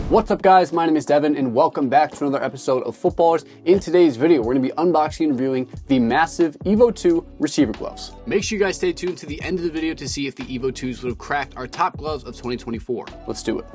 What's up guys, my name is Devin and welcome back to another episode of Footballrs. In today's video, we're going to be unboxing and reviewing the Massov Evo 2 receiver gloves. Make sure you guys stay tuned to the end of the video to see if the Evo 2s would have cracked our top gloves of 2024. Let's do it.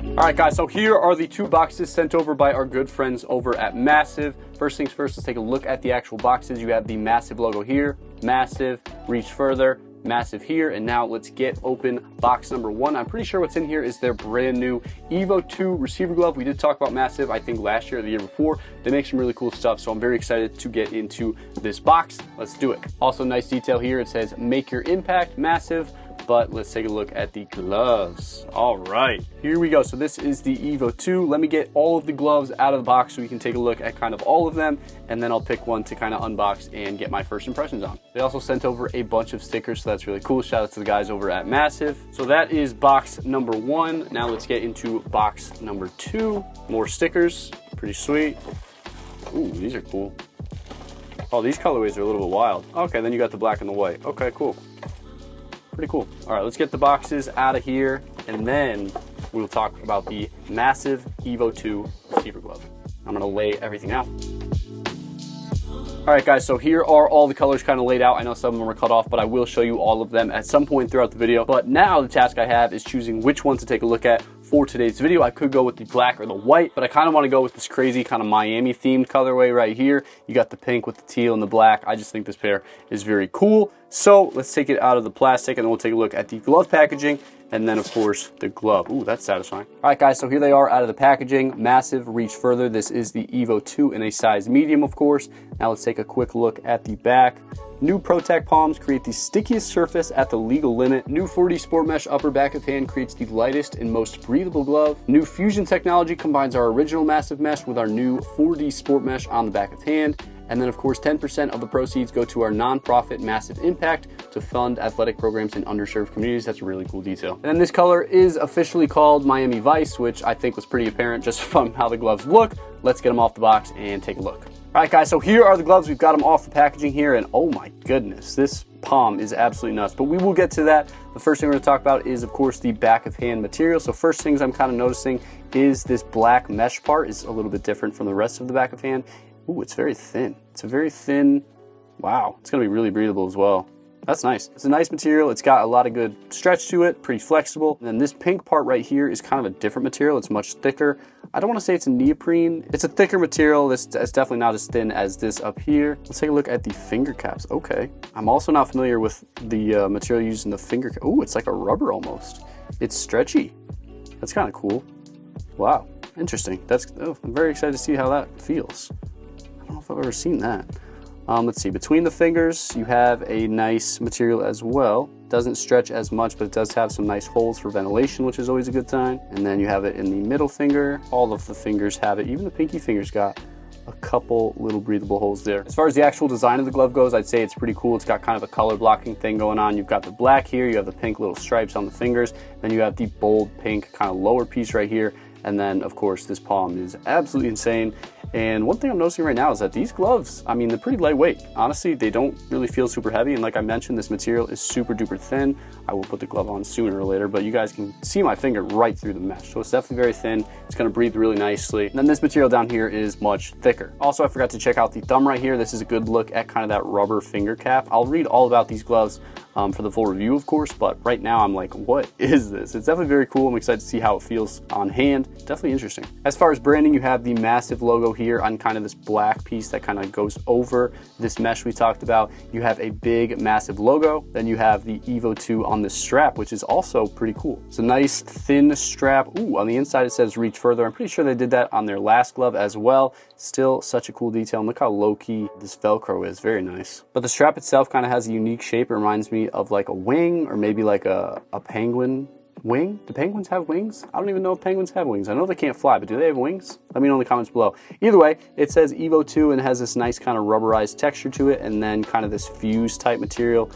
Alright guys, so here are the two boxes sent over by our good friends over at Massov. First things first, let's take a look at the actual boxes. You have the Massov logo here, Massov, reach further, Massov here, and now let's get open box number one. I'm pretty sure what's in here is their brand new Evo 2 receiver glove. We did talk about Massov, I think last year or the year before. They make some really cool stuff, so I'm very excited to get into this box. Let's do it. Also, nice detail here. It says, make your impact, Massov. But let's take a look at the gloves. All right, here we go. So this is the Evo 2. Let me get all of the gloves out of the box so we can take a look at kind of all of them, and then I'll pick one to kind of unbox and get my first impressions on. They also sent over a bunch of stickers, so that's really cool. Shout out to the guys over at Massov. So that is box number one. Now let's get into box number two. More stickers, pretty sweet. Ooh, these are cool. Oh, these colorways are a little bit wild. Okay, then you got the black and the white. Okay, cool. Pretty cool. All right, let's get the boxes out of here, and then we'll talk about the Massov Evo 2 receiver glove. I'm gonna lay everything out. All right, guys, so here are all the colors kind of laid out. I know some of them are cut off, but I will show you all of them at some point throughout the video. But now the task I have is choosing which one to take a look at for today's video. I could go with the black or the white, but I kind of want to go with this crazy kind of Miami themed colorway right here. You got the pink with the teal and the black. I just think this pair is very cool. So let's take it out of the plastic and then we'll take a look at the glove packaging and then of course the glove. Ooh, that's satisfying. All right guys, so here they are out of the packaging. Massov, reach further. This is the Evo 2 in a size medium, of course. Now let's take a quick look at the back. New ProTech palms create the stickiest surface at the legal limit. New 4D Sport Mesh upper back of hand creates the lightest and most breathable glove. New Fusion technology combines our original Massov mesh with our new 4D Sport Mesh on the back of hand. And then of course 10% of the proceeds go to our nonprofit Massov Impact to fund athletic programs in underserved communities. That's a really cool detail. And then this color is officially called Miami Vice, which I think was pretty apparent just from how the gloves look. Let's get them off the box and take a look. All right guys, so here are the gloves. We've got them off the packaging here, and oh my goodness, this palm is absolutely nuts, but we will get to that. The first thing we're gonna talk about is of course the back of hand material. So first things I'm kind of noticing is this black mesh part is a little bit different from the rest of the back of hand. Ooh, it's very thin. It's a very thin, wow, it's gonna be really breathable as well. That's nice. It's a nice material. It's got a lot of good stretch to it, pretty flexible. And then this pink part right here is kind of a different material. It's much thicker. I don't want to say it's a neoprene. It's a thicker material. It's definitely not as thin as this up here. Let's take a look at the finger caps. Okay. I'm also not familiar with the material used in the finger cap. Ooh, it's like a rubber almost. It's stretchy. That's kind of cool. Wow, interesting. I'm very excited to see how that feels. I don't know if I've ever seen that. Let's see, between the fingers, you have a nice material as well. Doesn't stretch as much, but it does have some nice holes for ventilation, which is always a good sign. And then you have it in the middle finger. All of the fingers have it. Even the pinky finger's got a couple little breathable holes there. As far as the actual design of the glove goes, I'd say it's pretty cool. It's got kind of a color blocking thing going on. You've got the black here, you have the pink little stripes on the fingers, then you have the bold pink kind of lower piece right here. And then, of course, this palm is absolutely insane. And one thing I'm noticing right now is that these gloves, I mean, they're pretty lightweight. Honestly, they don't really feel super heavy. And like I mentioned, this material is super duper thin. I will put the glove on sooner or later, but you guys can see my finger right through the mesh. So it's definitely very thin. It's gonna breathe really nicely. And then this material down here is much thicker. Also, I forgot to check out the thumb right here. This is a good look at kind of that rubber finger cap. I'll read all about these gloves for the full review, of course, but right now I'm like, what is this? It's definitely very cool. I'm excited to see how it feels on hand. Definitely interesting. As far as branding, you have the Massov logo here on kind of this black piece that kind of goes over this mesh we talked about. You have a big Massov logo. Then you have the Evo 2 on the strap, which is also pretty cool. It's a nice thin strap. Ooh, on the inside it says reach further. I'm pretty sure they did that on their last glove as well. Still such a cool detail. And look how low-key this Velcro is. Very nice. But the strap itself kind of has a unique shape. It reminds me of like a wing or maybe like a penguin wing. Do penguins have wings? I don't even know if penguins have wings. I know they can't fly, but do they have wings? Let me know in the comments below. Either way, it says Evo 2 and has this nice kind of rubberized texture to it, and then kind of this fuse type material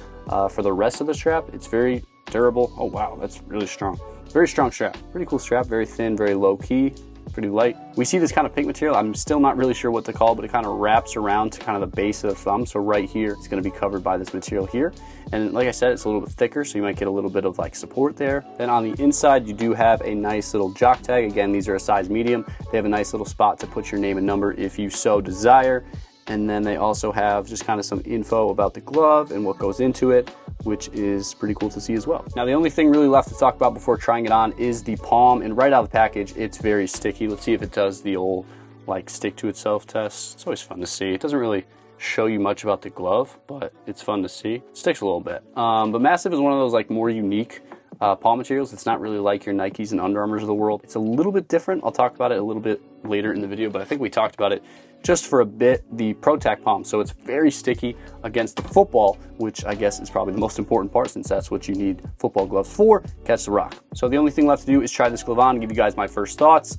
for the rest of the strap. It's very durable. Oh wow, that's really strong. Very strong strap. Pretty cool strap, very thin, very low key. pretty light. We see this kind of pink material. I'm still not really sure what to call, but it kind of wraps around to kind of the base of the thumb. So right here, it's going to be covered by this material here. And like I said, it's a little bit thicker, so you might get a little bit of like support there. Then on the inside, you do have a nice little jock tag. Again, these are a size medium. They have a nice little spot to put your name and number if you so desire. And then they also have just kind of some info about the glove and what goes into it, which is pretty cool to see as well. Now, the only thing really left to talk about before trying it on is the palm. And right out of the package, it's very sticky. Let's see if it does the old like stick to itself test. It's always fun to see. It doesn't really show you much about the glove, but it's fun to see. It sticks a little bit. But Massive is one of those like more unique palm materials. It's not really like your Nikes and Under Armours of the world. It's a little bit different. I'll talk about it a little bit later in the video, but I think we talked about it just for a bit, the ProTac palm. So it's very sticky against the football, which I guess is probably the most important part since that's what you need football gloves for, catch the rock. So the only thing left to do is try this glove on and give you guys my first thoughts.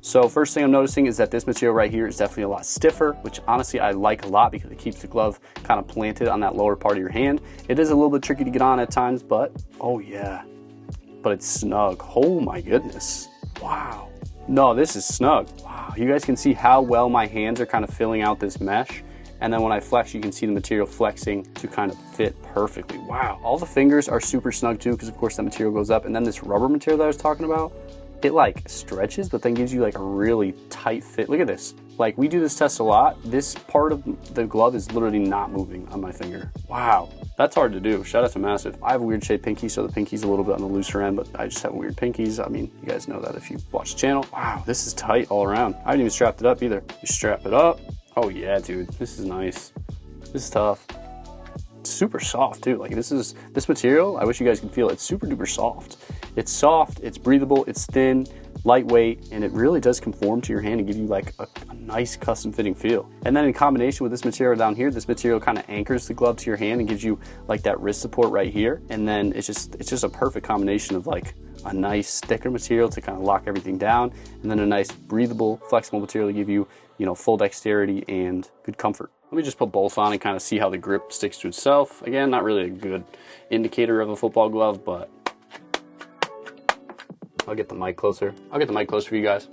So first thing I'm noticing is that this material right here is definitely a lot stiffer, which honestly I like a lot because it keeps the glove kind of planted on that lower part of your hand. It is a little bit tricky to get on at times, but oh yeah, but it's snug. Oh my goodness. Wow. No, this is snug. Wow, you guys can see how well my hands are kind of filling out this mesh. And then when I flex, you can see the material flexing to kind of fit perfectly. Wow, all the fingers are super snug too, because of course that material goes up. And then this rubber material that I was talking about, it like stretches, but then gives you like a really tight fit. Look at this. Like we do this test a lot. This part of the glove is literally not moving on my finger. Wow, that's hard to do. Shout out to Massive. I have a weird shaped pinky, so the pinky's a little bit on the looser end, but I just have weird pinkies. I mean, you guys know that if you watch the channel. Wow, this is tight all around. I haven't even strapped it up either. You strap it up. Oh yeah, dude, this is nice. This is tough. It's super soft too. Like this material, I wish you guys could feel it. It's super duper soft. It's soft, it's breathable, it's thin, lightweight, and it really does conform to your hand and give you like a nice custom fitting feel. And then in combination with this material down here, this material kind of anchors the glove to your hand and gives you like that wrist support right here. And then it's just a perfect combination of like a nice thicker material to kind of lock everything down, and then a nice breathable, flexible material to give you, you know, full dexterity and good comfort. Let me just put both on and kind of see how the grip sticks to itself. Again, not really a good indicator of a football glove, but I'll get the mic closer. I'll get the mic closer for you guys.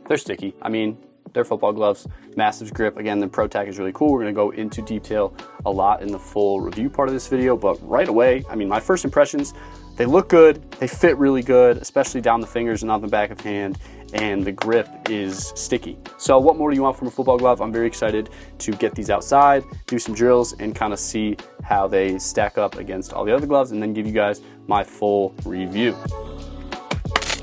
They're sticky. I mean, they're football gloves. Massive grip. Again, the ProTac is really cool. We're going to go into detail a lot in the full review part of this video, but right away, I mean, my first impressions, they look good. They fit really good, especially down the fingers and on the back of hand, and the grip is sticky. So what more do you want from a football glove? I'm very excited to get these outside, do some drills, and kind of see how they stack up against all the other gloves, and then give you guys my full review.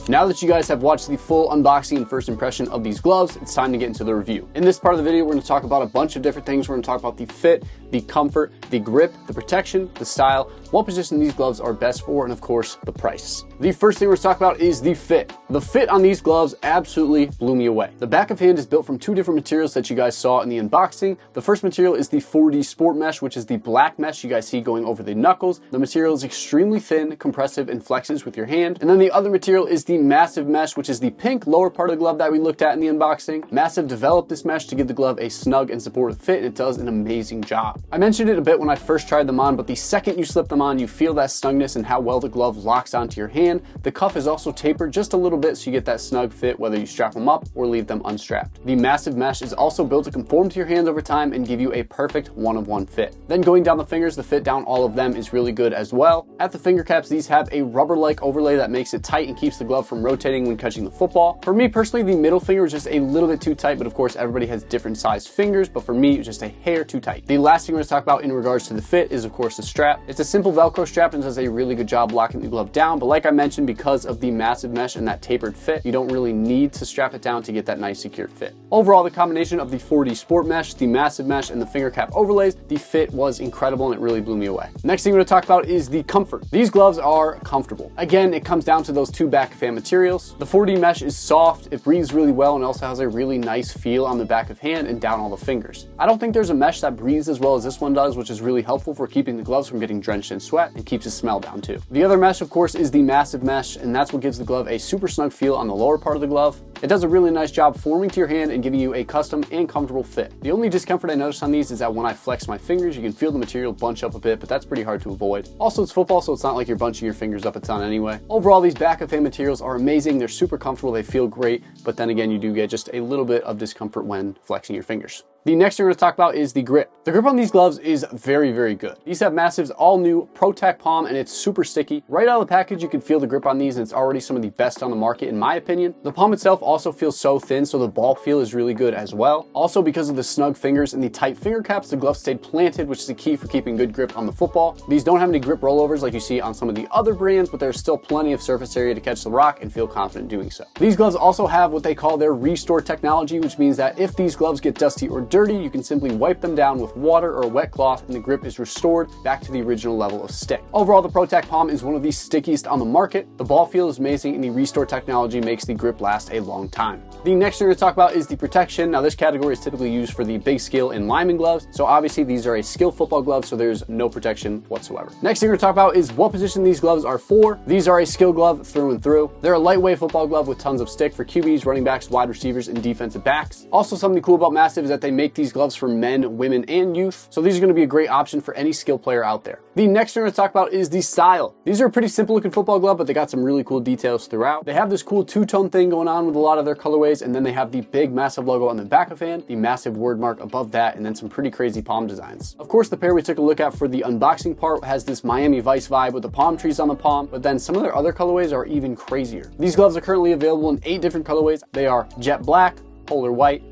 Now that you guys have watched the full unboxing and first impression of these gloves, it's time to get into the review. In this part of the video, we're going to talk about a bunch of different things. We're going to talk about the fit, the comfort, the grip, the protection, the style, what position these gloves are best for, and of course, the price. The first thing we're going to talk about is the fit. The fit on these gloves absolutely blew me away. The back of hand is built from two different materials that you guys saw in the unboxing. The first material is the 4D Sport Mesh, which is the black mesh you guys see going over the knuckles. The material is extremely thin, compressive, and flexes with your hand. And then the other material is the Massive Mesh, which is the pink lower part of the glove that we looked at in the unboxing. Massive developed this mesh to give the glove a snug and supportive fit, and it does an amazing job. I mentioned it a bit when I first tried them on, but the second you slip them on, you feel that snugness and how well the glove locks onto your hand. The cuff is also tapered just a little bit so you get that snug fit whether you strap them up or leave them unstrapped. The Massive Mesh is also built to conform to your hands over time and give you a perfect one-of-one fit. Then going down the fingers, the fit down all of them is really good as well. At the finger caps, these have a rubber-like overlay that makes it tight and keeps the glove from rotating when catching the football. For me personally, the middle finger is just a little bit too tight, but of course everybody has different sized fingers, but for me, it's just a hair too tight. The last thing we're going to talk about in regards to the fit is of course the strap. It's a simple Velcro strap and does a really good job locking the glove down, but like I mentioned, because of the Massive Mesh and that tapered fit, you don't really need to strap it down to get that nice secure fit. Overall, the combination of the 4D Sport Mesh, the Massive Mesh, and the finger cap overlays, the fit was incredible and it really blew me away. Next thing we're going to talk about is the comfort. These gloves are comfortable. Again, it comes down to those two back of hand materials. The 4D Mesh is soft, it breathes really well, and also has a really nice feel on the back of hand and down all the fingers. I don't think there's a mesh that breathes as well as this one does, which is really helpful for keeping the gloves from getting drenched in sweat and keeps the smell down too. The other mesh, of course, is the Massive Mesh, and that's what gives the glove a super snug feel on the lower part of the glove. it does a really nice job forming to your hand and giving you a custom and comfortable fit. The only discomfort I noticed on these is that when I flex my fingers, you can feel the material bunch up a bit, but that's pretty hard to avoid. Also, it's football, so it's not like you're bunching your fingers up a ton anyway. Overall, these back of hand materials are amazing. They're super comfortable. They feel great, but then again, you do get just a little bit of discomfort when flexing your fingers. The next thing we're going to talk about is the grip. The grip on these gloves is very, very good. These have Massiv's all new ProTech palm and it's super sticky. Right out of the package, you can feel the grip on these and it's already some of the best on the market in my opinion. The palm itself also feels so thin, so the ball feel is really good as well. Also, because of the snug fingers and the tight finger caps, the glove stayed planted, which is the key for keeping good grip on the football. These don't have any grip rollovers like you see on some of the other brands, but there's still plenty of surface area to catch the rock and feel confident doing so. These gloves also have what they call their restore technology, which means that if these gloves get dusty or dirty, you can simply wipe them down with water or a wet cloth and the grip is restored back to the original level of stick. Overall, the ProTech palm is one of the stickiest on the market. The ball feel is amazing and the restore technology makes the grip last a long time. The next thing we're going to talk about is the protection. Now, this category is typically used for the big skill and lineman gloves, so obviously these are a skill football glove, so there's no protection whatsoever. Next thing we're going to talk about is what position these gloves are for. These are a skill glove through and through. They're a lightweight football glove with tons of stick for QBs, running backs, wide receivers, and defensive backs. Also, something cool about Massive is that they make these gloves for men, women, and youth, so these are going to be a great option for any skill player out there. The next thing we're going to talk about is the style. These are a pretty simple looking football glove, but they got some really cool details throughout. They have this cool two-tone thing going on with a lot of their colorways, and then they have the big Massive logo on the back of hand, the Massive word mark above that, and then some pretty crazy palm designs. Of course, the pair we took a look at for the unboxing part has this Miami Vice vibe with the palm trees on the palm, but then some of their other colorways are even crazier. These gloves are currently available in 8 different colorways. They are jet black, polar white,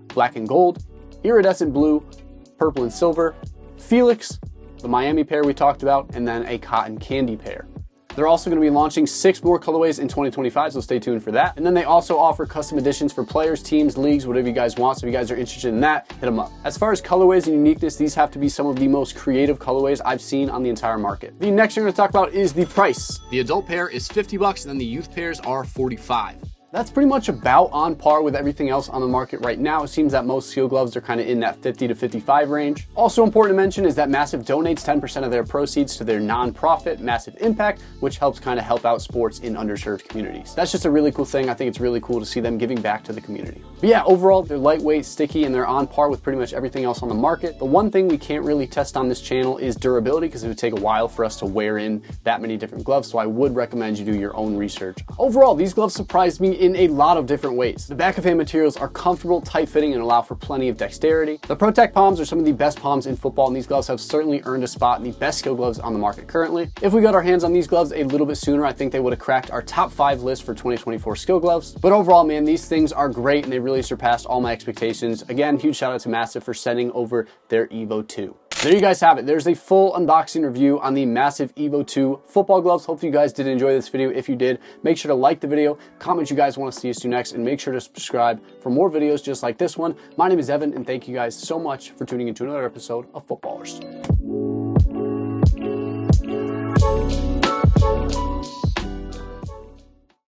black and gold, iridescent blue, purple and silver, Felix, the Miami pair we talked about, and then a cotton candy pair. They're also going to be launching 6 more colorways in 2025, so stay tuned for that. And then they also offer custom editions for players, teams, leagues, whatever you guys want. So if you guys are interested in that, hit them up. As far as colorways and uniqueness, these have to be some of the most creative colorways I've seen on the entire market. The next thing we're going to talk about is the price. The adult pair is $50 and then the youth pairs are $45. That's pretty much about on par with everything else on the market right now. It seems that most skill gloves are kind of in that 50 to 55 range. Also important to mention is that Massive donates 10% of their proceeds to their nonprofit, Massive Impact, which helps kind of help out sports in underserved communities. That's just a really cool thing. I think it's really cool to see them giving back to the community. But yeah, overall, they're lightweight, sticky, and they're on par with pretty much everything else on the market. The one thing we can't really test on this channel is durability, because it would take a while for us to wear in that many different gloves, so I would recommend you do your own research. Overall, these gloves surprised me in a lot of different ways. The back of hand materials are comfortable, tight-fitting, and allow for plenty of dexterity. The ProTech palms are some of the best palms in football, and these gloves have certainly earned a spot in the best skill gloves on the market currently. If we got our hands on these gloves a little bit sooner, I think they would have cracked our top 5 list for 2024 skill gloves. But overall, man, these things are great, and they really surpassed all my expectations. Again, huge shout out to Massive for sending over their Evo 2. There you guys have it. There's a full unboxing review on the Massive Evo 2 football gloves. Hopefully you guys did enjoy this video. If you did, make sure to like the video, comment you guys want to see us do next, and make sure to subscribe for more videos just like this one. My name is Devin, and thank you guys so much for tuning into another episode of Footballrs.